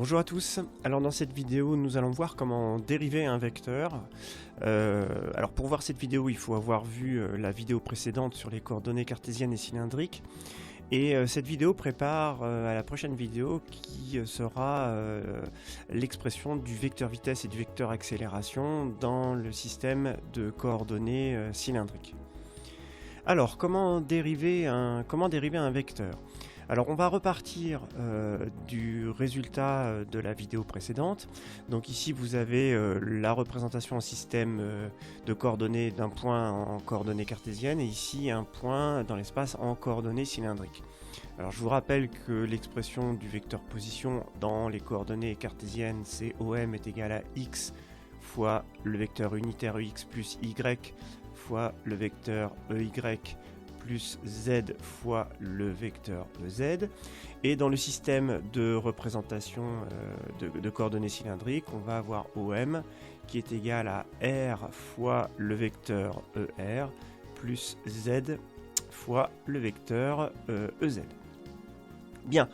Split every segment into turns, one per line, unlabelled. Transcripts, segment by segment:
Bonjour à tous, alors dans cette vidéo nous allons voir comment dériver un vecteur. Alors pour voir cette vidéo il faut avoir vu la vidéo précédente sur les coordonnées cartésiennes et cylindriques. Et cette vidéo prépare à la prochaine vidéo qui sera l'expression du vecteur vitesse et du vecteur accélération dans le système de coordonnées cylindriques. Alors comment dériver un vecteur ? Alors on va repartir du résultat de la vidéo précédente. Donc ici vous avez la représentation en système de coordonnées d'un point en coordonnées cartésiennes et ici un point dans l'espace en coordonnées cylindriques. Alors je vous rappelle que l'expression du vecteur position dans les coordonnées cartésiennes c'est OM est égal à x fois le vecteur unitaire EX plus y fois le vecteur EY plus z fois le vecteur EZ. Et dans le système de représentation de coordonnées cylindriques, on va avoir OM qui est égal à R fois le vecteur ER plus Z fois le vecteur EZ. Bien,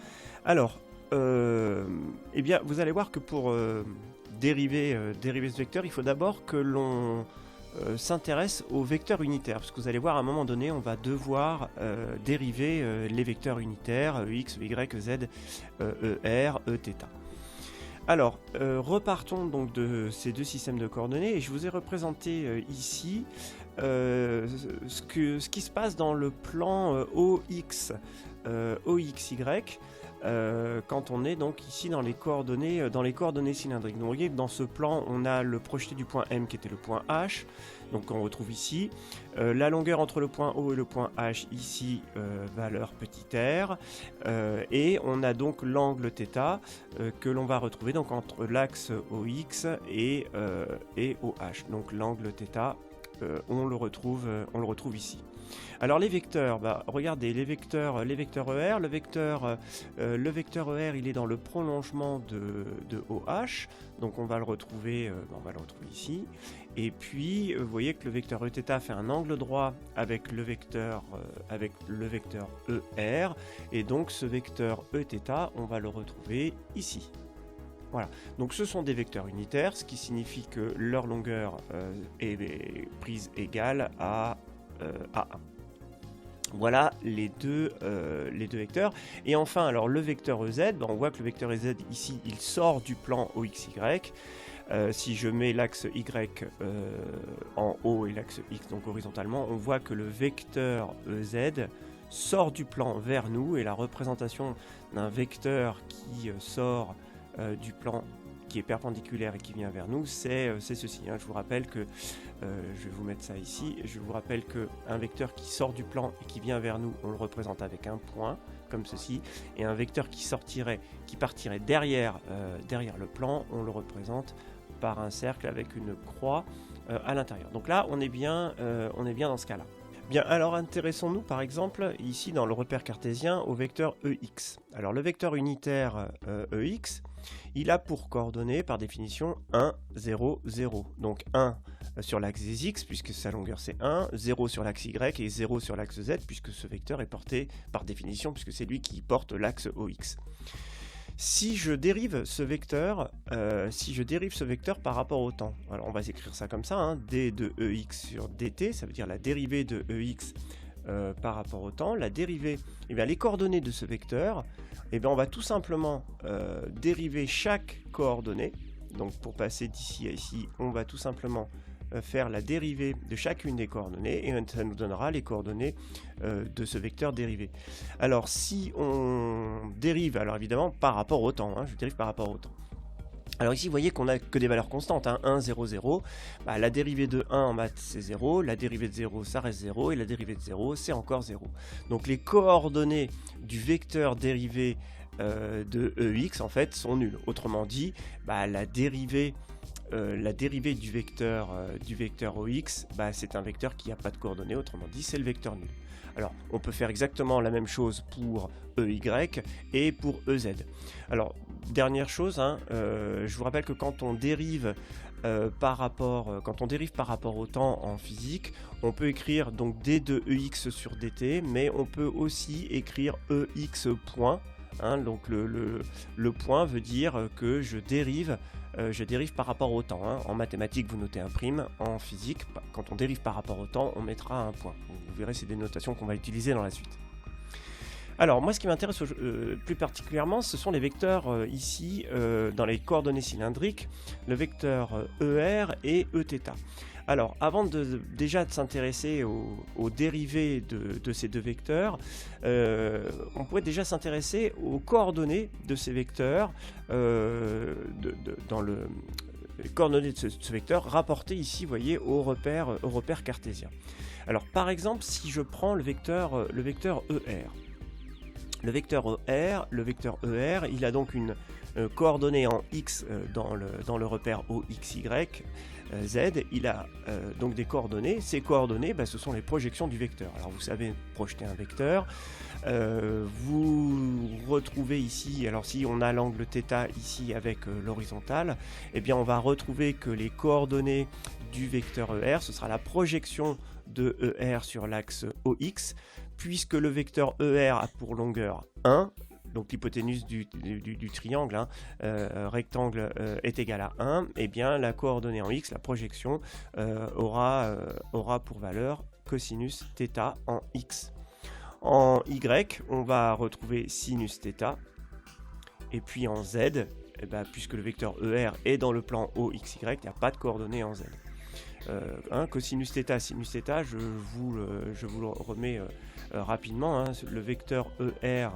alors, eh bien, vous allez voir que pour dériver ce vecteur, il faut d'abord que l'on s'intéresse aux vecteurs unitaires, parce que vous allez voir à un moment donné on va devoir dériver les vecteurs unitaires x, y, z, er, θ. Alors repartons donc de ces deux systèmes de coordonnées et je vous ai représenté ici ce qui se passe dans le plan OX, OXY quand on est donc ici dans les coordonnées cylindriques. Donc vous voyez que dans ce plan on a le projeté du point M qui était le point H, donc on retrouve ici la longueur entre le point O et le point H ici valeur petit r, et on a donc l'angle θ que l'on va retrouver donc entre l'axe OX et OH, donc l'angle θ on le retrouve ici. Alors les vecteurs, regardez les vecteurs ER, le vecteur ER il est dans le prolongement de OH, donc on va le retrouver, ici. Et puis vous voyez que le vecteur Eθ fait un angle droit avec le vecteur ER, et donc ce vecteur Eθ on va le retrouver ici. Voilà, donc ce sont des vecteurs unitaires, ce qui signifie que leur longueur est prise égale à 1. Voilà les deux vecteurs. Et enfin, alors le vecteur EZ, on voit que le vecteur EZ ici, il sort du plan OXY. Si je mets l'axe Y en haut et l'axe X donc horizontalement, on voit que le vecteur EZ sort du plan vers nous, et la représentation d'un vecteur qui sort du plan qui est perpendiculaire et qui vient vers nous, c'est ceci. Je vous rappelle que, je vais vous mettre ça ici, je vous rappelle qu'un vecteur qui sort du plan et qui vient vers nous, on le représente avec un point, comme ceci, et un vecteur qui partirait derrière le plan, on le représente par un cercle avec une croix à l'intérieur. Donc là, on est bien dans ce cas-là. Bien, alors intéressons-nous par exemple ici dans le repère cartésien au vecteur EX. Alors le vecteur unitaire EX, il a pour coordonnées par définition 1, 0, 0. Donc 1 sur l'axe des X puisque sa longueur c'est 1, 0 sur l'axe Y et 0 sur l'axe Z puisque ce vecteur est porté par définition puisque c'est lui qui porte l'axe OX. Si je dérive ce vecteur par rapport au temps, alors on va écrire ça comme ça, d de EX sur dt, ça veut dire la dérivée de EX par rapport au temps. La dérivée, les coordonnées de ce vecteur, on va tout simplement dériver chaque coordonnée. Donc pour passer d'ici à ici, on va tout simplement faire la dérivée de chacune des coordonnées et ça nous donnera les coordonnées de ce vecteur dérivé. Alors si on dérive, alors évidemment par rapport au temps, je dérive par rapport au temps. Alors ici vous voyez qu'on n'a que des valeurs constantes, 1, 0, 0, la dérivée de 1 en maths c'est 0, la dérivée de 0 ça reste 0 et la dérivée de 0 c'est encore 0. Donc les coordonnées du vecteur dérivé de EX en fait sont nulles. Autrement dit, la dérivée du vecteur OX, c'est un vecteur qui n'a pas de coordonnées, autrement dit c'est le vecteur nul. Alors on peut faire exactement la même chose pour EY et pour EZ. Alors dernière chose, je vous rappelle que quand on dérive par rapport au temps en physique, on peut écrire donc d de EX sur dt, mais on peut aussi écrire EX point hein. Donc le point veut dire que je dérive par rapport au temps, hein. En mathématiques, vous notez un prime. En physique, quand on dérive par rapport au temps, on mettra un point. Vous verrez, c'est des notations qu'on va utiliser dans la suite. Alors, moi, ce qui m'intéresse plus particulièrement, ce sont les vecteurs ici, dans les coordonnées cylindriques, le vecteur ER et Eθ. Alors, avant déjà de s'intéresser aux dérivés de ces deux vecteurs, on pourrait déjà s'intéresser aux coordonnées de ces vecteurs dans les coordonnées de ce vecteur rapportées ici, vous voyez, au repère cartésien. Alors, par exemple, si je prends le vecteur ER. Le vecteur ER, il a donc une coordonnée en x dans le repère OXY, Z. Il a donc des coordonnées. Ces coordonnées, ce sont les projections du vecteur. Alors vous savez projeter un vecteur. Vous retrouvez ici, alors si on a l'angle θ ici avec l'horizontale, eh bien on va retrouver que les coordonnées du vecteur ER, ce sera la projection de ER sur l'axe OX, puisque le vecteur ER a pour longueur 1, donc l'hypoténuse du triangle, hein, rectangle est égale à 1, et bien la coordonnée en x, la projection, aura pour valeur cosinus θ en x. En y, on va retrouver sinus θ, et puis en z, puisque le vecteur ER est dans le plan OXY, il n'y a pas de coordonnées en z. Cosinus θ, sinus θ, je vous le remets rapidement, hein. Le vecteur ER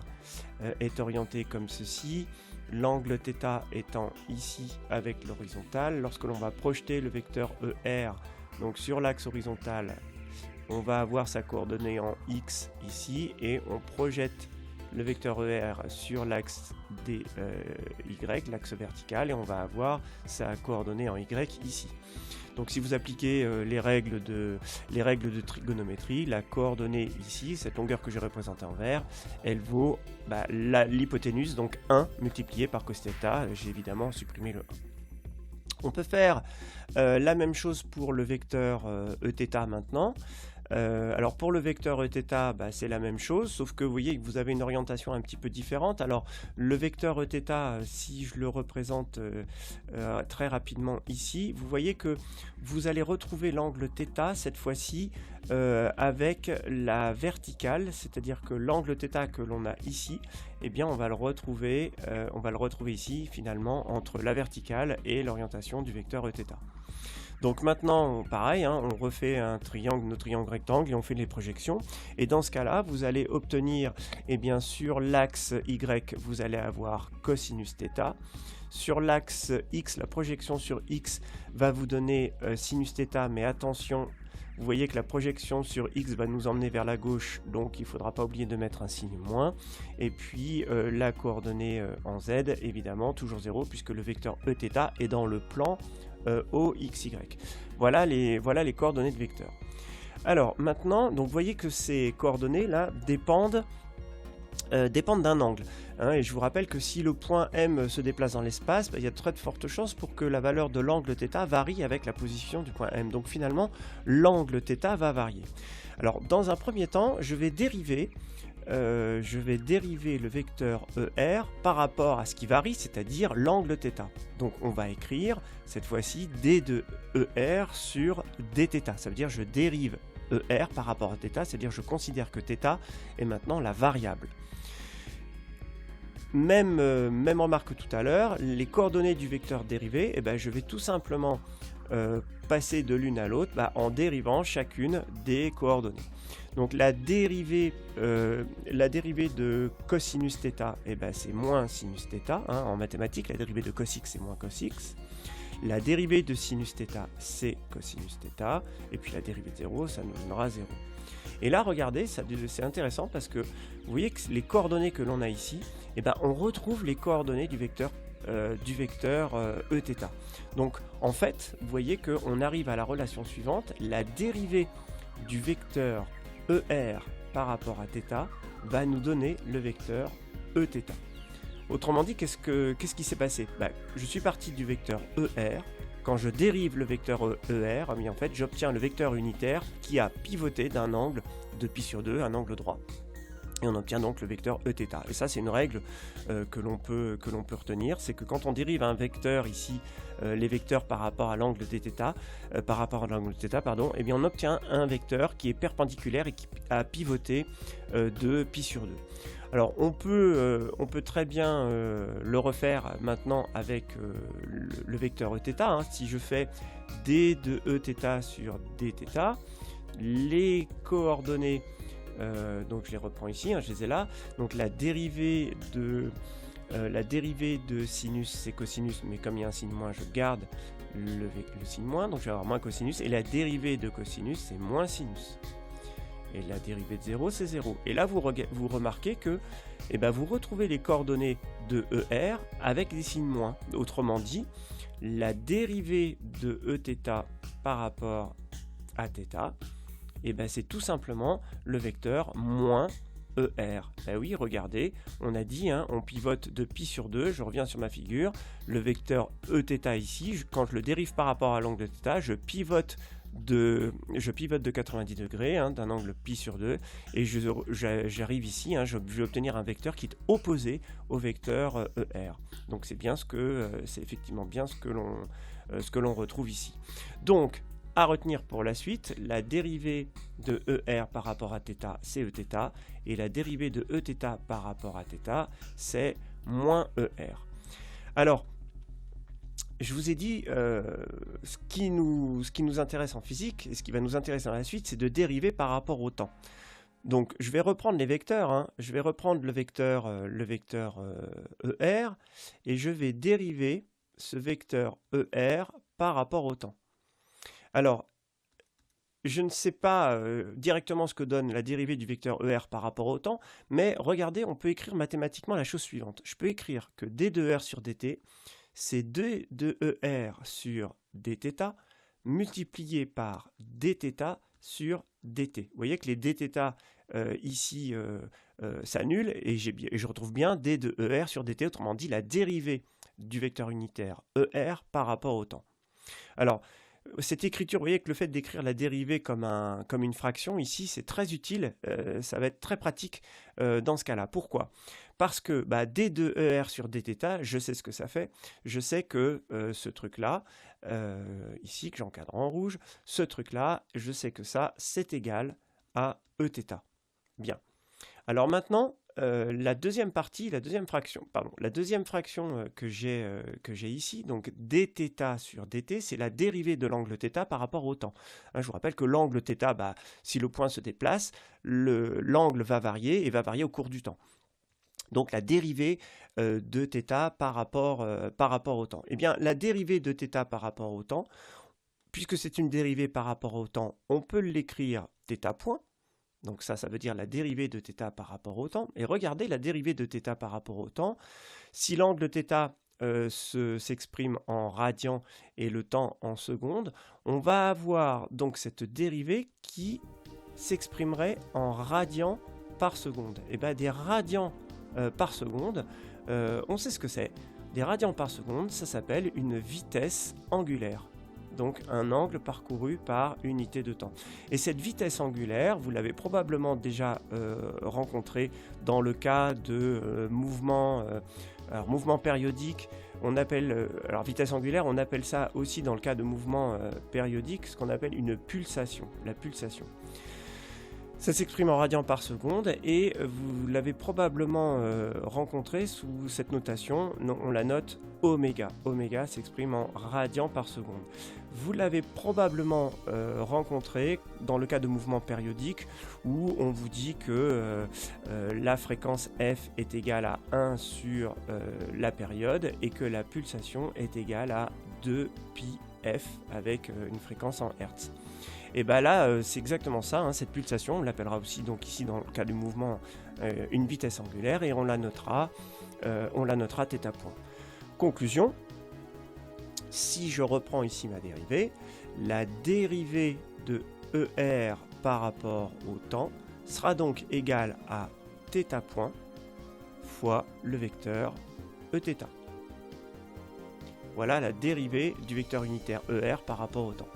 est orienté comme ceci, l'angle θ étant ici avec l'horizontale. Lorsque l'on va projeter le vecteur ER donc sur l'axe horizontal, on va avoir sa coordonnée en x ici, et on projette le vecteur ER sur l'axe y, l'axe vertical, et on va avoir sa coordonnée en y ici. Donc si vous appliquez les règles de trigonométrie, la coordonnée ici, cette longueur que j'ai représentée en vert, elle vaut l'hypoténuse, donc 1 multiplié par cos θ. J'ai évidemment supprimé le 1. On peut faire la même chose pour le vecteur Eθ maintenant. Alors pour le vecteur Eθ, c'est la même chose, sauf que vous voyez que vous avez une orientation un petit peu différente. Alors le vecteur Eθ, si je le représente très rapidement ici, vous voyez que vous allez retrouver l'angle θ cette fois-ci avec la verticale, c'est-à-dire que l'angle θ que l'on a ici, eh bien on va le retrouver ici finalement entre la verticale et l'orientation du vecteur Eθ. Donc maintenant, pareil, hein, on refait nos triangles rectangles, et on fait les projections. Et dans ce cas-là, vous allez obtenir, sur l'axe Y, vous allez avoir cosinus θ. Sur l'axe X, la projection sur X va vous donner sinus θ, mais attention, vous voyez que la projection sur X va nous emmener vers la gauche, donc il ne faudra pas oublier de mettre un signe moins. Et puis la coordonnée en Z, évidemment, toujours 0, puisque le vecteur Eθ est dans le plan OXY. Voilà les coordonnées de vecteurs. Alors maintenant, donc vous voyez que ces coordonnées là dépendent d'un angle, hein, et je vous rappelle que si le point M se déplace dans l'espace, il y a de très fortes chances pour que la valeur de l'angle θ varie avec la position du point M. Donc finalement, l'angle θ va varier. Alors dans un premier temps, je vais dériver le vecteur ER par rapport à ce qui varie, c'est-à-dire l'angle θ. Donc on va écrire cette fois-ci d de ER sur dθ. Ça veut dire je dérive ER par rapport à θ, c'est-à-dire je considère que θ est maintenant la variable. Même remarque que tout à l'heure, les coordonnées du vecteur dérivé, je vais tout simplement passer de l'une à l'autre en dérivant chacune des coordonnées. Donc la dérivée de cosinus θ, c'est moins sinus θ, hein, en mathématiques, la dérivée de cos x c'est moins cos x. La dérivée de sinus θ c'est cosinus θ, et puis la dérivée de 0, ça nous donnera 0. Et là, regardez, c'est intéressant parce que vous voyez que les coordonnées que l'on a ici, on retrouve les coordonnées du vecteur Eθ. Donc en fait, vous voyez qu'on arrive à la relation suivante, la dérivée du vecteur ER par rapport à θ va nous donner le vecteur Eθ. Autrement dit, qu'est-ce qui s'est passé ? Je suis parti du vecteur ER. Quand je dérive le vecteur ER, en fait, j'obtiens le vecteur unitaire qui a pivoté d'un angle de π sur 2, un angle droit. Et on obtient donc le vecteur Eθ. Et ça, c'est une règle que l'on peut retenir, c'est que quand on dérive un vecteur ici, les vecteurs par rapport à l'angle dθ, eh bien on obtient un vecteur qui est perpendiculaire et qui a pivoté de π sur 2. Alors on peut très bien le refaire maintenant avec le vecteur Eθ. Hein. Si je fais d de Eθ sur dθ, les coordonnées, donc je les reprends ici, hein, je les ai là. Donc la dérivée de sinus, c'est cosinus, mais comme il y a un signe moins, je garde le signe moins, donc je vais avoir moins cosinus. Et la dérivée de cosinus, c'est moins sinus. Et la dérivée de 0, c'est 0. Et là, vous remarquez que vous retrouvez les coordonnées de ER avec des signes moins. Autrement dit, la dérivée de Eθ par rapport à θ, c'est tout simplement le vecteur moins ER. Oui, regardez, on a dit, hein, on pivote de π sur 2, je reviens sur ma figure, le vecteur Eθ ici, quand je le dérive par rapport à l'angle de θ, je pivote de 90 degrés, hein, d'un angle π sur 2, et j'arrive ici, hein, je vais obtenir un vecteur qui est opposé au vecteur ER. Donc c'est effectivement bien ce que l'on retrouve ici. Donc, à retenir pour la suite, la dérivée de ER par rapport à θ, c'est Eθ, et la dérivée de Eθ par rapport à θ, c'est moins ER. Alors, je vous ai dit, ce qui nous intéresse en physique, et ce qui va nous intéresser dans la suite, c'est de dériver par rapport au temps. Donc, je vais reprendre les vecteurs, hein. Je vais reprendre le vecteur ER, et je vais dériver ce vecteur ER par rapport au temps. Alors, je ne sais pas directement ce que donne la dérivée du vecteur ER par rapport au temps, mais regardez, on peut écrire mathématiquement la chose suivante. Je peux écrire que d de ER sur dt, c'est d de ER sur dθ multiplié par dθ sur dt. Vous voyez que les dθ ici s'annulent et je retrouve bien d de ER sur dt, autrement dit la dérivée du vecteur unitaire ER par rapport au temps. Alors, cette écriture, vous voyez que le fait d'écrire la dérivée comme une fraction, ici, c'est très utile, ça va être très pratique dans ce cas-là. Pourquoi? Parce que d de ER sur dθ, je sais ce que ça fait, je sais que ce truc-là, ici, que j'encadre en rouge, ce truc-là, je sais que ça, c'est égal à Eθ. Bien. Alors maintenant, la deuxième fraction que j'ai ici, donc dθ sur dt, c'est la dérivée de l'angle θ par rapport au temps. Hein, je vous rappelle que l'angle θ, si le point se déplace, l'angle va varier et va varier au cours du temps. Donc la dérivée de θ par rapport au temps. Eh bien, la dérivée de θ par rapport au temps, puisque c'est une dérivée par rapport au temps, on peut l'écrire θ point. Donc ça veut dire la dérivée de θ par rapport au temps. Et regardez la dérivée de θ par rapport au temps. Si l'angle θ s'exprime en radians et le temps en secondes, on va avoir donc cette dérivée qui s'exprimerait en radians par seconde. Et bien des radians par seconde, on sait ce que c'est. Des radians par seconde, ça s'appelle une vitesse angulaire. Donc un angle parcouru par unité de temps. Et cette vitesse angulaire, vous l'avez probablement déjà rencontrée dans le cas de mouvement périodique. On appelle, alors vitesse angulaire, on appelle ça aussi dans le cas de mouvement périodique, ce qu'on appelle une pulsation, la pulsation. Ça s'exprime en radians par seconde et vous l'avez probablement rencontré sous cette notation, on la note oméga. Oméga s'exprime en radians par seconde. Vous l'avez probablement rencontré dans le cas de mouvement périodique où on vous dit que la fréquence f est égale à 1 sur la période et que la pulsation est égale à 2πf avec une fréquence en Hertz. Et là, c'est exactement ça, hein, cette pulsation, on l'appellera aussi donc ici dans le cas du mouvement une vitesse angulaire et on la notera θ point. Conclusion, si je reprends ici ma dérivée, la dérivée de ER par rapport au temps sera donc égale à θ point fois le vecteur Eθ. Voilà la dérivée du vecteur unitaire ER par rapport au temps.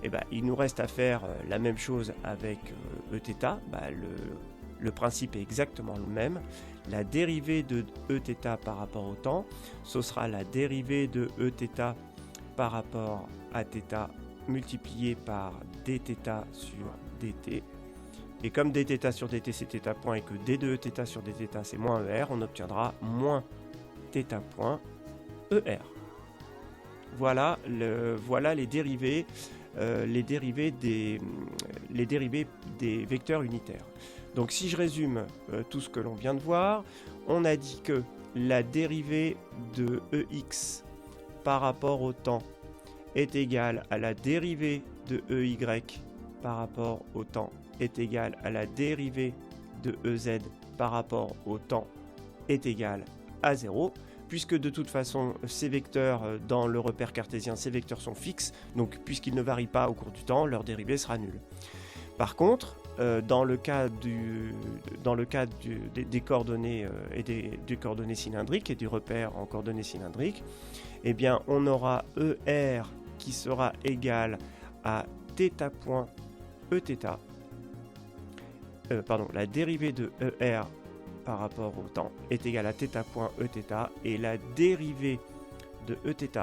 Et il nous reste à faire la même chose avec Eθ, le principe est exactement le même. La dérivée de Eθ par rapport au temps, ce sera la dérivée de Eθ par rapport à θ multiplié par dθ sur dt. Et comme dθ sur dt c'est θ point et que d de Eθ sur dθ c'est moins ER, on obtiendra moins θ point ER. Voilà les dérivées, des vecteurs unitaires. Donc si je résume tout ce que l'on vient de voir, on a dit que la dérivée de EX par rapport au temps est égale à la dérivée de EY par rapport au temps est égale à la dérivée de EZ par rapport au temps est égale à 0. Puisque de toute façon, ces vecteurs, dans le repère cartésien, ces vecteurs sont fixes, donc puisqu'ils ne varient pas au cours du temps, leur dérivée sera nulle. Par contre, dans le cas des coordonnées et des coordonnées cylindriques et du repère en coordonnées cylindriques, eh bien, on aura ER qui sera égal à θ point Eθ, la dérivée de ER par rapport au temps est égale à θ point Eθ et la dérivée de Eθ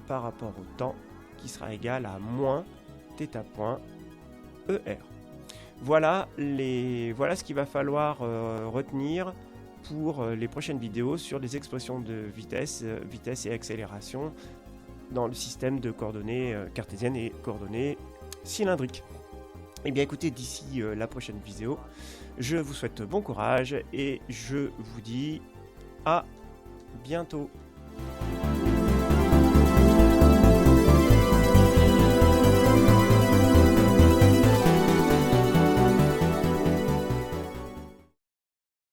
par rapport au temps qui sera égale à moins θ point ER. Voilà ce qu'il va falloir retenir pour les prochaines vidéos sur les expressions de vitesse et accélération dans le système de coordonnées cartésiennes et coordonnées cylindriques. Et bien écoutez, d'ici la prochaine vidéo, je vous souhaite bon courage et je vous dis à bientôt.